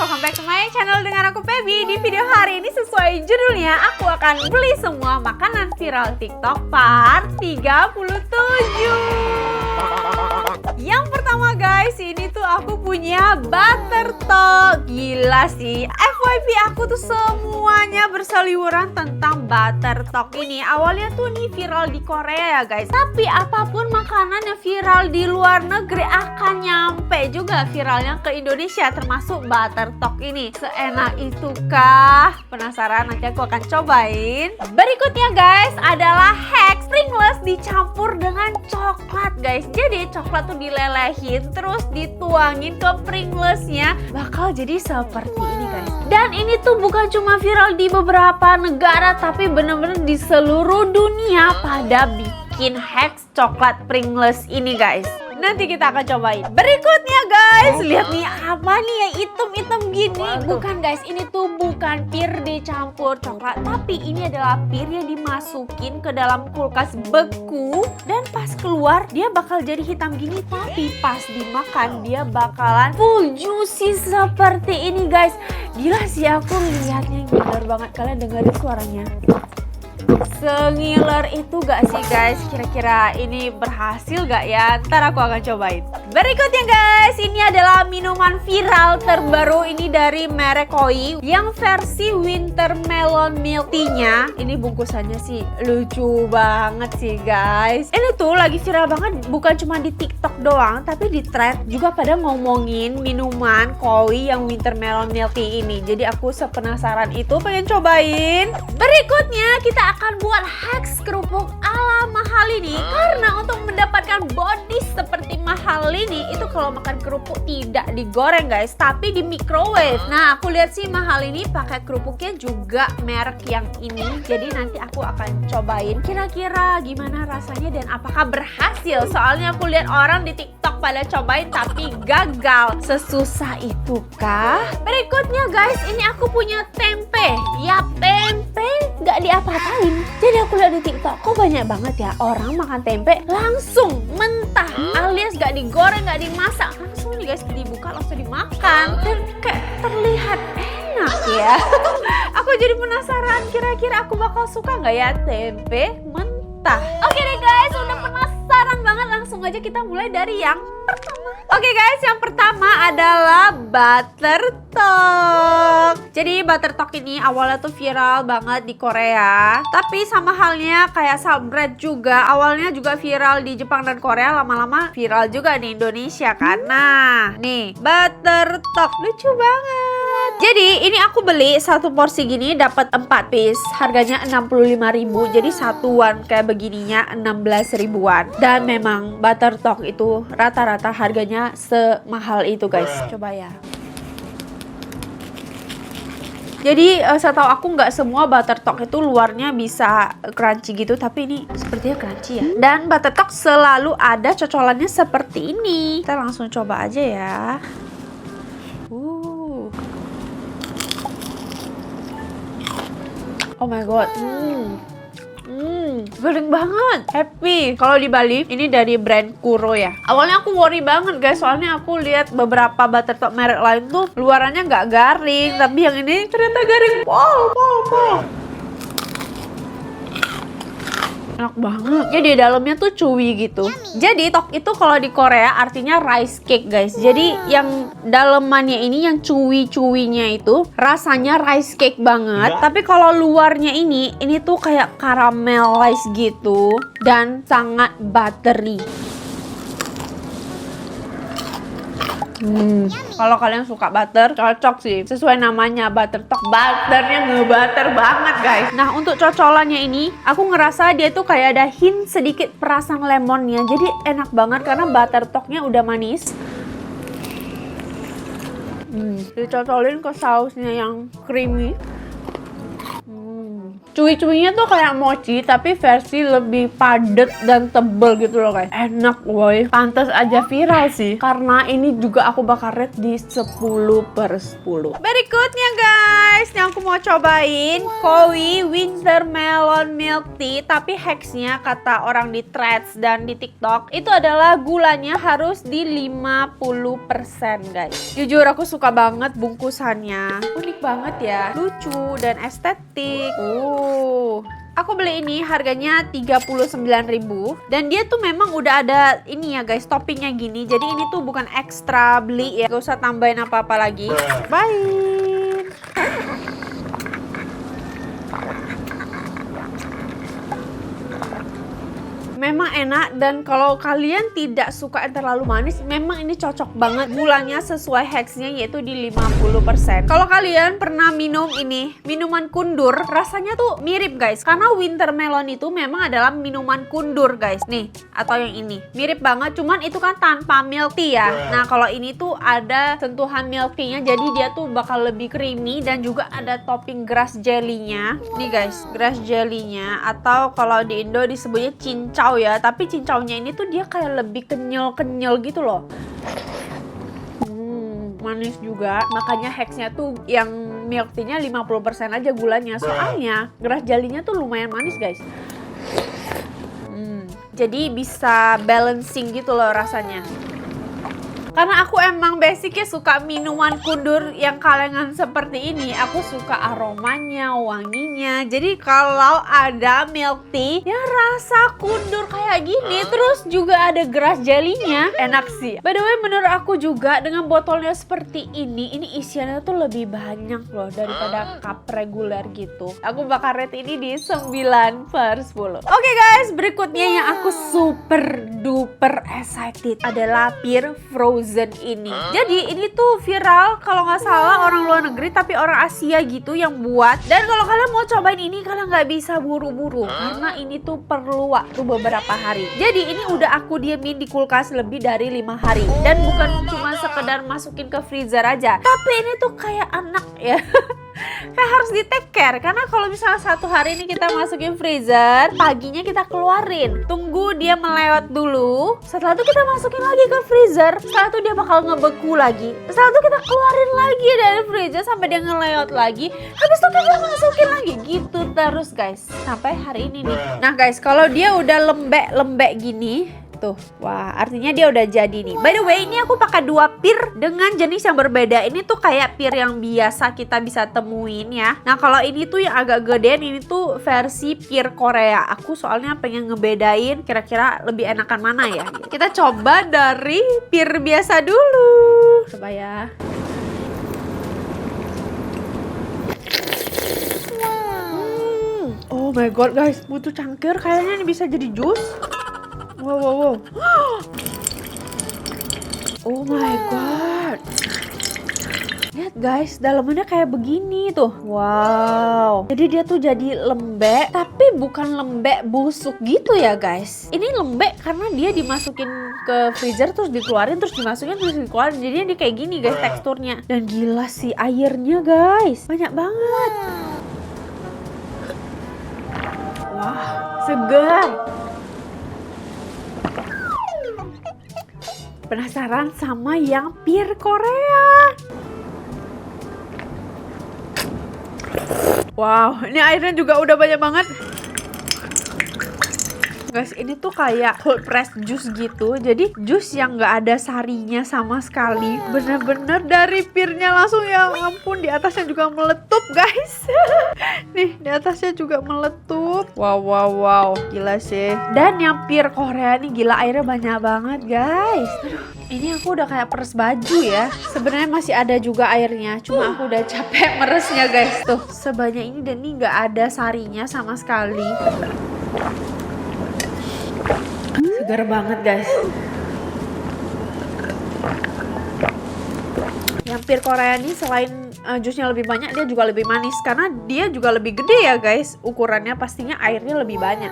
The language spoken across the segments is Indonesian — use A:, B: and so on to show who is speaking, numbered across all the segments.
A: welcome back to my channel dengan aku Feby. Di video hari ini sesuai judulnya, aku akan beli semua makanan viral TikTok part 37. Yang pertama guys, ini tuh aku punya butter talk. Gila sih, FYP aku tuh semuanya berseliweran tentang butter talk ini. Awalnya tuh nih viral di Korea ya guys, tapi apapun makanan yang viral di luar negeri akan nyampe juga viralnya ke Indonesia, termasuk butter talk ini. Seenak itukah? Penasaran? Nanti aku akan cobain. Berikutnya guys adalah hack Pringles dicampur dengan coklat guys. Jadi coklat tuh dilelehin terus dituangin ke Pringlesnya, bakal jadi seperti ini guys. Dan ini tuh bukan cuma viral di beberapa negara, tapi bener-bener di seluruh dunia pada bikin hack coklat Pringles ini guys. Nanti kita akan cobain. Berikutnya guys, lihat nih apa nih yang hitam-hitam gini. Bukan guys, ini tuh bukan pir dicampur coklat, tapi ini adalah pir yang dimasukin ke dalam kulkas beku, dan pas keluar dia bakal jadi hitam gini, tapi pas dimakan dia bakalan full juicy seperti ini guys. Gila sih, aku lihatnya ngiler banget. Kalian dengerin suaranya? Sengiler itu gak sih guys? Kira-kira ini berhasil gak ya? Ntar aku akan cobain. Berikutnya guys, ini adalah minuman viral terbaru. Ini dari merek Koi yang versi winter melon milk tea-nya. Ini bungkusannya sih lucu banget sih guys. Ini tuh lagi viral banget, bukan cuma di TikTok doang, tapi di thread juga pada ngomongin minuman Koi yang winter melon milk tea ini. Jadi aku sepenasaran itu, pengen cobain. Berikutnya kita akan buat hacks kerupuk ala Mahalini, karena untuk mendapatkan body seperti Mahalini itu kalau makan kerupuk tidak digoreng guys, tapi di microwave. Nah, aku lihat sih Mahalini pakai kerupuknya juga merek yang ini. Jadi nanti aku akan cobain kira-kira gimana rasanya dan apakah berhasil. Soalnya aku lihat orang di TikTok pada cobain tapi gagal. Sesusah itu kah? Berikutnya guys, ini aku punya tempe. Ya, tempe nggak diapa-apain. Jadi aku lihat di TikTok, kok banyak banget ya orang makan tempe langsung mentah, alias gak digoreng, gak dimasak, langsung nih guys, dibuka langsung dimakan, dan kayak terlihat enak ya. Aku jadi penasaran, kira-kira aku bakal suka nggak ya tempe mentah. Oke deh guys, udah penasaran banget, langsung aja kita mulai dari yang pertama. Oke guys, yang pertama adalah butter talk. Jadi butter talk ini awalnya tuh viral banget di Korea, tapi sama halnya kayak saltbread juga, awalnya juga viral di Jepang dan Korea, lama-lama viral juga di Indonesia kan. Nah, nih butter talk lucu banget. Jadi ini aku beli satu porsi gini dapat 4 piece, harganya 65.000. Jadi satuan kayak begininya 16 ribuan. Dan memang butter talk itu rata-rata harganya semahal itu guys. Coba ya. Jadi setahu aku nggak semua butter talk itu luarnya bisa crunchy gitu, tapi ini sepertinya crunchy ya. Dan butter talk selalu ada cocolannya seperti ini. Kita langsung coba aja ya. Oh my god. Gurih banget, happy. Kalau di Bali, ini dari brand Kuro ya. Awalnya aku worry banget guys, soalnya aku lihat beberapa butter talk merek lain tuh luarannya nggak garing, tapi yang ini ternyata garing. Pol. Enak banget. Jadi di dalamnya tuh chewy gitu. Jadi talk itu kalau di Korea artinya rice cake guys. Jadi yang dalemannya ini, yang chewy-chewy-nya itu rasanya rice cake banget. Tapi kalau luarnya ini tuh kayak caramelize gitu dan sangat buttery. Kalau kalian suka butter, cocok sih. Sesuai namanya butter talk, butternya ngebutter banget guys. Nah, untuk cocolannya ini, aku ngerasa dia tuh kayak ada hint sedikit perasan lemonnya. Jadi enak banget karena butter talknya udah manis. Dicocolin ke sausnya yang creamy. Cuy-cuynya tuh kayak mochi, tapi versi lebih padat dan tebel gitu loh guys. Enak woy. Pantes aja viral sih, karena ini juga aku bakal rate di 10/10. Berikutnya guys, guys, yang aku mau cobain Koi Winter Melon Milk Tea. Tapi hacksnya kata orang di Threads dan di TikTok itu adalah gulanya harus di 50% guys. Jujur aku suka banget bungkusannya. Unik banget ya, lucu dan estetik. Aku beli ini harganya 39.000 dan dia tuh memang udah ada ini ya guys, toppingnya gini. Jadi ini tuh bukan ekstra beli ya, gak usah tambahin apa-apa lagi. Bye. Memang enak, dan kalau kalian tidak suka yang terlalu manis, memang ini cocok banget. Gulanya sesuai hacksnya yaitu di 50%. Kalau kalian pernah minum ini, minuman kundur, rasanya tuh mirip guys. Karena winter melon itu memang adalah minuman kundur guys. Nih, atau yang ini. Mirip banget, cuman itu kan tanpa milk tea ya. Nah, kalau ini tuh ada sentuhan milk tea-nya, jadi dia tuh bakal lebih creamy dan juga ada topping grass jelly-nya. Nih guys, grass jelly-nya, atau kalau di Indo disebutnya cincau ya, tapi cincaunya ini tuh dia kayak lebih kenyal-kenyal gitu loh. Manis juga, makanya hacksnya tuh yang milk tea-nya 50% aja gulanya. Soalnya grass jelly-nya tuh lumayan manis guys. Jadi bisa balancing gitu loh rasanya. Karena aku emang basicnya suka minuman kundur yang kalengan seperti ini. Aku suka aromanya, wanginya. Jadi kalau ada milk tea yang rasa kundur kayak gini, terus juga ada grass jelly-nya, enak sih. By the way, menurut aku juga dengan botolnya seperti ini isiannya tuh lebih banyak loh daripada cup reguler gitu. Aku bakal rate ini di 9/10. Oke guys, berikutnya yang aku super duper excited adalah Pear Frozen ini. Jadi ini tuh viral kalau nggak salah orang luar negeri tapi orang Asia gitu yang buat. Dan kalau kalian mau cobain ini, kalian nggak bisa buru-buru karena ini tuh perlu waktu beberapa hari. Jadi ini udah aku diemin di kulkas lebih dari 5 hari. Dan bukan cuma sekedar masukin ke freezer aja, tapi ini tuh kayak anak ya. Kayak harus di take care, karena kalau misalnya 1 hari ini kita masukin freezer, paginya kita keluarin, tunggu dia melewat dulu, setelah itu kita masukin lagi ke freezer, setelah itu dia bakal ngebeku lagi, setelah itu kita keluarin lagi dari freezer sampai dia ngelewat lagi, habis itu kita masukin lagi, gitu terus guys sampai hari ini nih. Nah guys, kalau dia udah lembek-lembek gini tuh, wah artinya dia udah jadi nih. By the way, ini aku pakai 2 pear dengan jenis yang berbeda. Ini tuh kayak pear yang biasa kita bisa temuin ya. Nah kalau ini tuh yang agak gedean, ini tuh versi pear Korea. Aku soalnya pengen ngebedain kira-kira lebih enakan mana ya. Kita coba dari pear biasa dulu. Coba ya. Oh my god guys, butuh cangkir, kayaknya ini bisa jadi jus. Wow. Oh my god. Lihat guys, dalamnya kayak begini tuh. Wow. Jadi dia tuh jadi lembek, tapi bukan lembek busuk gitu ya guys. Ini lembek karena dia dimasukin ke freezer, terus dikeluarin, terus dimasukin, terus dikeluarin. Jadinya dia kayak gini guys teksturnya. Dan gila sih airnya guys, banyak banget. Wah, segar. Penasaran sama yang pear Korea? Wow, ini airnya juga udah banyak banget. Guys, ini tuh kayak cold press juice gitu. Jadi jus yang nggak ada sarinya sama sekali. Bener-bener dari pearnya langsung, ya ampun, di atasnya juga meletup guys. Nih, di atasnya juga meletup. Wow. Gila sih. Dan yang pear Korea nih gila, airnya banyak banget guys. Aduh, ini aku udah kayak peres baju ya. Sebenarnya masih ada juga airnya, cuma aku udah capek meresnya guys. Tuh, sebanyak ini dan ini nggak ada sarinya sama sekali. Segar banget guys. Yang pear Korea ini selain jusnya lebih banyak, dia juga lebih manis karena dia juga lebih gede ya guys. Ukurannya pastinya airnya lebih banyak.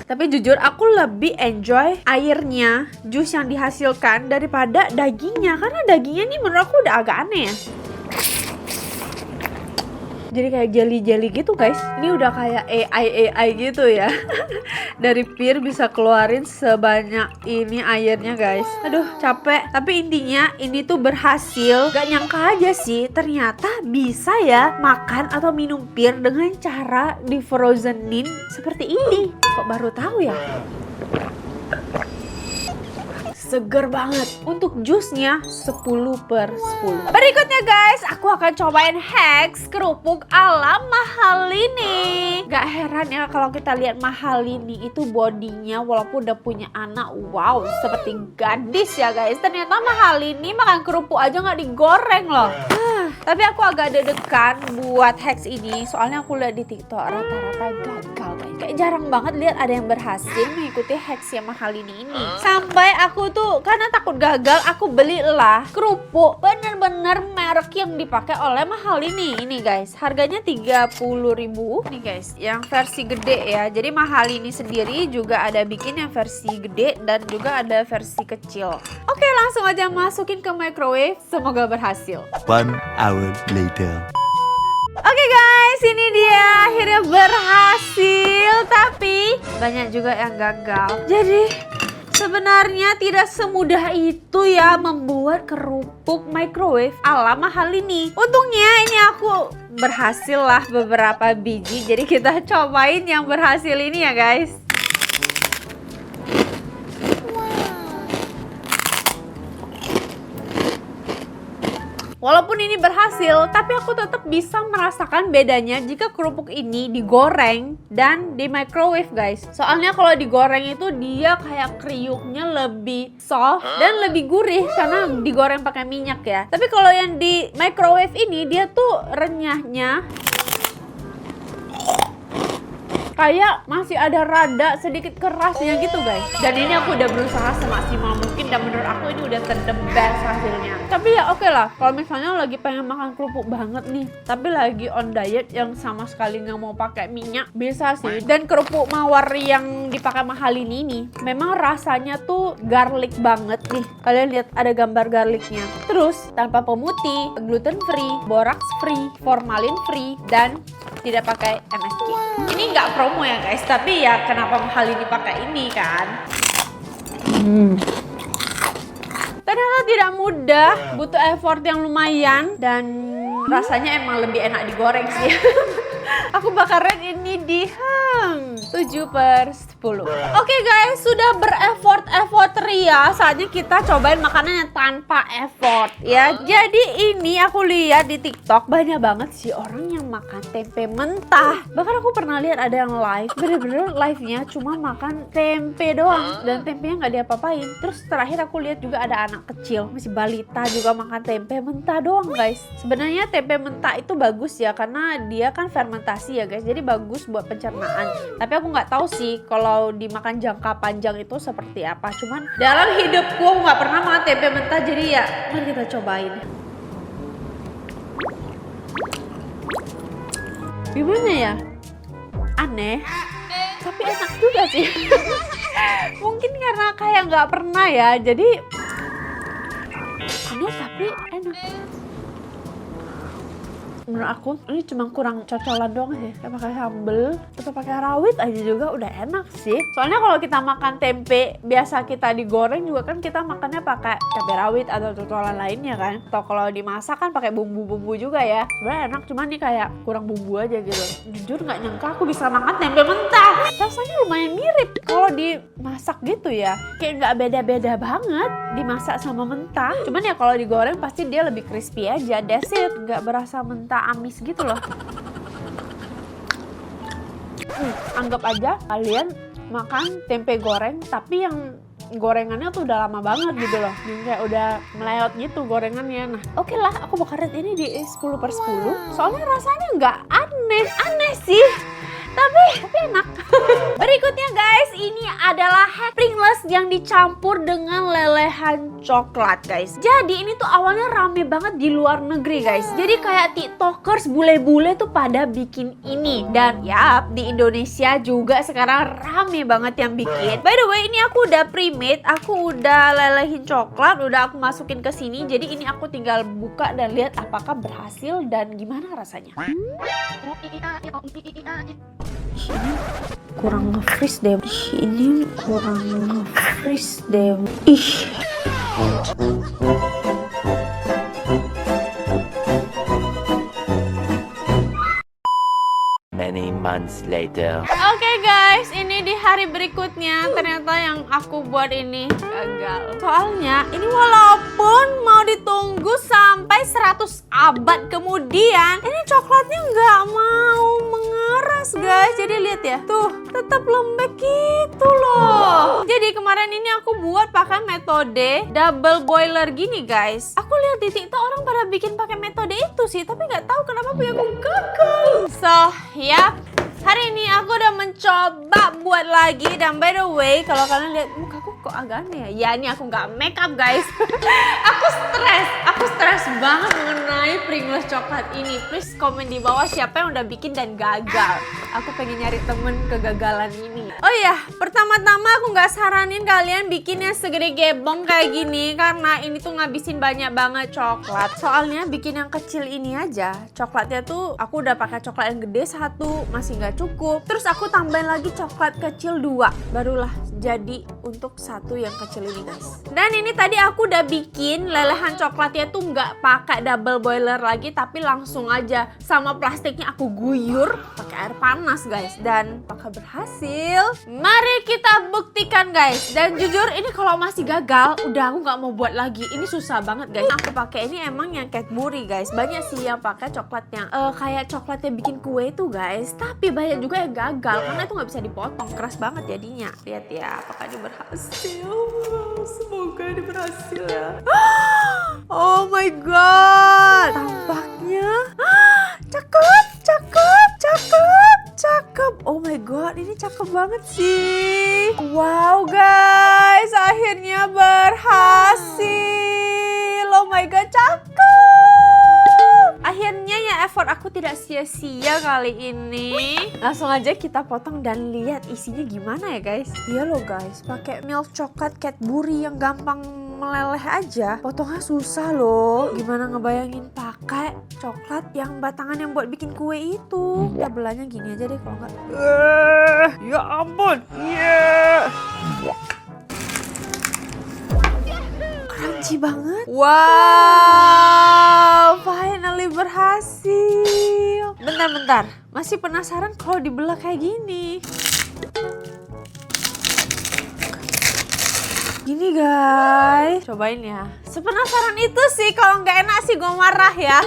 A: Tapi jujur aku lebih enjoy airnya, jus yang dihasilkan daripada dagingnya. Karena dagingnya nih menurut aku udah agak aneh ya. jadi kayak jelly-jelly gitu guys. Ini udah kayak AI gitu ya. Dari pir bisa keluarin sebanyak ini airnya guys. Aduh capek. Tapi intinya ini tuh berhasil. Gak nyangka aja sih ternyata bisa ya makan atau minum pir dengan cara di frozenin seperti ini. Kok baru tahu ya? Seger banget. Untuk jusnya 10/10. Berikutnya guys, aku akan cobain Hex kerupuk ala Mahalini. Gak heran ya kalau kita lihat Mahalini itu bodinya walaupun udah punya anak, wow, seperti gadis ya guys. Ternyata Mahalini makan kerupuk aja gak digoreng loh. Tapi aku agak deg-degan buat Hex ini, soalnya aku lihat di TikTok rata-rata gagal guys. Kayak jarang banget lihat ada yang berhasil mengikuti Hex yang Mahalini ini. Sampai aku tuh karena takut gagal, aku belilah kerupuk bener-bener merek yang dipakai oleh Mahalini ini guys. Harganya 30.000 nih guys, yang versi gede ya. Jadi Mahalini sendiri juga ada bikin yang versi gede dan juga ada versi kecil. Oke, langsung aja masukin ke microwave. Semoga berhasil.
B: 1 hour later.
A: Oke guys, ini dia akhirnya berhasil. Tapi banyak juga yang gagal. Jadi sebenarnya tidak semudah itu ya membuat kerupuk microwave ala Mahalini. Untungnya ini aku berhasil lah beberapa biji. Jadi kita cobain yang berhasil ini ya guys. Walaupun ini berhasil, tapi aku tetap bisa merasakan bedanya jika kerupuk ini digoreng dan di microwave guys. Soalnya kalau digoreng itu dia kayak kriuknya lebih soft dan lebih gurih karena digoreng pakai minyak ya. Tapi kalau yang di microwave ini dia tuh renyahnya kayak masih ada rada sedikit kerasnya gitu guys. Dan ini aku udah berusaha semaksimal mungkin dan menurut aku ini udah the best hasilnya. Tapi ya oke lah, kalau misalnya lagi pengen makan kerupuk banget nih, tapi lagi on diet yang sama sekali nggak mau pakai minyak, bisa sih. Dan kerupuk mawar yang dipakai Mahalini ini memang rasanya tuh garlic banget nih. Kalian lihat ada gambar garlicnya. Terus tanpa pemutih, gluten free, borax free, formalin free, dan tidak pakai MSG. Ini nggak promo ya guys, tapi ya kenapa Mahalini pakai ini kan? Ternyata tidak mudah, butuh effort yang lumayan dan rasanya emang lebih enak digoreng sih. Aku bakal rate ini di 7/10. Oke guys, sudah bereffort ria. Saatnya kita cobain makanan yang tanpa effort ya. Jadi ini aku lihat di TikTok banyak banget sih orang yang makan tempe mentah. Bahkan aku pernah lihat ada yang live, bener-bener live-nya cuma makan tempe doang dan tempenya nggak diapa-apain. Terus terakhir aku lihat juga ada anak kecil, masih balita juga makan tempe mentah doang guys. Sebenarnya tempe mentah itu bagus ya karena dia kan fermentasi ya guys. Jadi bagus buat pencernaan. Tapi aku nggak tahu sih kalau dimakan jangka panjang itu seperti apa. Cuman dalam hidupku aku nggak pernah makan tempe mentah, jadi ya mari kita cobain. Gimana ya? Aneh, tapi enak juga sih. Mungkin karena kayak nggak pernah ya, jadi aneh tapi enak. Menurut aku ini cuma kurang cocolan doang sih. Kayak pakai sambel atau pakai rawit aja juga udah enak sih. Soalnya kalau kita makan tempe biasa kita digoreng juga kan kita makannya pakai cabai rawit atau cocolan lainnya kan. Atau kalau dimasak kan pakai bumbu-bumbu juga ya. Sebenarnya enak, cuman nih kayak kurang bumbu aja gitu. Jujur nggak nyangka aku bisa makan tempe mentah. Rasanya lumayan mirip kalau dimasak gitu ya. Kayak nggak beda-beda banget dimasak sama mentah. Cuman ya kalau digoreng pasti dia lebih crispy aja. That's it, nggak berasa mentah amis gitu loh. Anggap aja kalian makan tempe goreng tapi yang gorengannya tuh udah lama banget gitu loh, yang kayak udah meleot gitu gorengannya. Nah oke lah, aku bakal rate ini di 10/10. Soalnya rasanya nggak aneh sih. Tapi enak. Berikutnya guys, ini adalah Pringles yang dicampur dengan lelehan coklat guys. Jadi ini tuh awalnya rame banget di luar negeri guys. Jadi kayak tiktokers bule-bule tuh pada bikin ini. Dan ya di Indonesia juga sekarang rame banget yang bikin. By the way, ini aku udah pre-made. Aku udah lelehin coklat, udah aku masukin ke sini. Jadi ini aku tinggal buka dan lihat apakah berhasil dan gimana rasanya. Ini kurang nge-freeze deh. Ini kurang nge-freeze deh. Ih.
B: Many months later.
A: Oke guys, ini di hari berikutnya ternyata yang aku buat ini gagal. Soalnya ini walaupun mau ditunggu sampai 100 abad kemudian, ini coklatnya nggak mau mengeras guys. Jadi lihat ya, tuh tetap lembek gitu loh. Jadi kemarin ini aku buat pakai metode double boiler gini guys. Aku lihat di TikTok orang pada bikin pakai metode itu sih, tapi nggak tahu kenapa punya aku gagal. So ya, hari ini aku udah mencoba buat lagi. Dan by the way, kalau kalian lihat mukaku kok agak aneh ya. Ya ini aku nggak make up guys. Aku stres banget mengenai Pringles coklat ini. Please komen di bawah siapa yang udah bikin dan gagal. Aku pengen nyari temen kegagalan ini. Oh iya, pertama-tama aku nggak saranin kalian bikinnya segede gebong kayak gini, karena ini tuh ngabisin banyak banget coklat. Soalnya bikin yang kecil ini aja, coklatnya tuh aku udah pakai coklat yang gede satu, masih nggak cukup. Terus aku tambahin lagi coklat kecil 2, barulah jadi untuk satu yang kecil ini guys. Dan ini tadi aku udah bikin lelehan coklatnya tuh nggak pakai double boiler lagi, tapi langsung aja sama plastiknya aku guyur pakai air panas guys. Dan apakah berhasil? Mari kita buktikan guys. Dan jujur ini kalau masih gagal, udah aku nggak mau buat lagi. Ini susah banget guys. Aku pakai ini emang yang Cadbury guys. Banyak sih yang pakai coklat yang kayak coklatnya bikin kue itu guys. Tapi banyak juga yang gagal karena itu nggak bisa dipotong, keras banget jadinya. Lihat ya, apakah ini berhasil? Semoga ini berhasil ya. Oh my god, tampaknya cakep. Oh my god, ini cakep banget sih. Wow guys, akhirnya berhasil. Oh my god, cakep. Akhirnya ya effort aku tidak sia-sia kali ini. Langsung aja kita potong dan lihat isinya gimana ya guys. Iya loh guys, pakai milk coklat Cadbury yang gampang meleleh aja, potongnya susah loh. Gimana ngebayangin pakai coklat yang batangan yang buat bikin kue itu. Kita belanya gini aja deh kalau nggak. Ya ampun. Crunchy banget. Wow, finally berhasil. Bentar, masih penasaran kalau dibelah kayak gini. Gini guys, cobain ya. Sepenasaran itu sih, kalau nggak enak sih gue marah ya.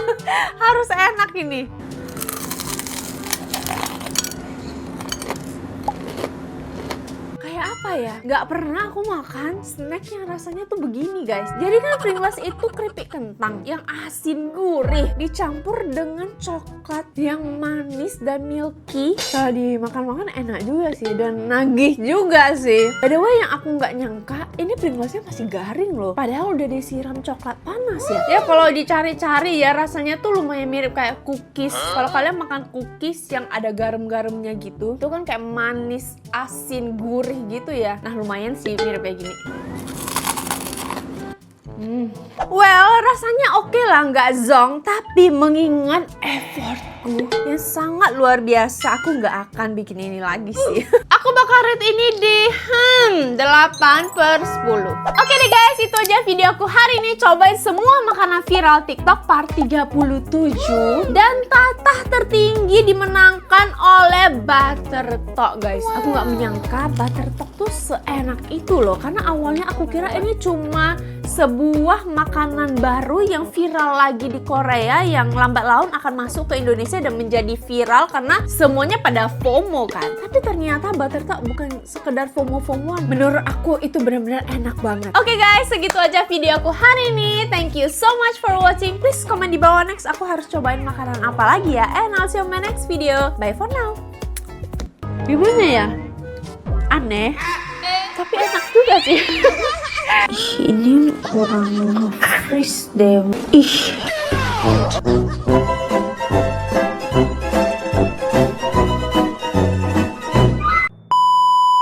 A: Harus enak ini. Kayak apa ya? Nggak pernah aku makan snack yang rasanya tuh begini guys. Jadi kan Pringles itu keripik kentang yang asin gurih dicampur dengan coklat yang manis dan milky. Kalau dimakan-makan enak juga sih dan nagih juga sih. By the way, yang aku nggak nyangka ini Pringlesnya masih garing loh. Padahal udah disiram coklat panas ya. Ya kalau dicari-cari ya rasanya tuh lumayan mirip kayak cookies. Kalau kalian makan cookies yang ada garam-garamnya gitu, itu kan kayak manis, asin, gurih gitu ya. Nah lumayan sih mirip kayak gini. Well, rasanya oke lah, nggak zong. Tapi mengingat effortku yang sangat luar biasa, aku nggak akan bikin ini lagi sih. Aku bakal rate ini di 8/10. Oke deh guys, itu aja video aku hari ini. Cobain semua makanan viral TikTok part 37. Dan tatah tertinggi dimenangkan oleh Buttertalk guys. Aku nggak menyangka Buttertalk tuh seenak itu loh. Karena awalnya aku kira ini cuma sebuah makanan baru yang viral lagi di Korea yang lambat laun akan masuk ke Indonesia dan menjadi viral karena semuanya pada FOMO kan. Tapi ternyata Buttertalk bukan sekedar FOMO-FOMOan. Menurut aku itu benar-benar enak banget. Oke guys, segitu aja video aku hari ini. Thank you so much for watching. Please komen di bawah next aku harus cobain makanan apa lagi ya. And I'll see you in my next video. Bye for now. Gimana ya? Aneh, tapi enak juga sih.
C: Ih, ini kurang fresh deh. Ih.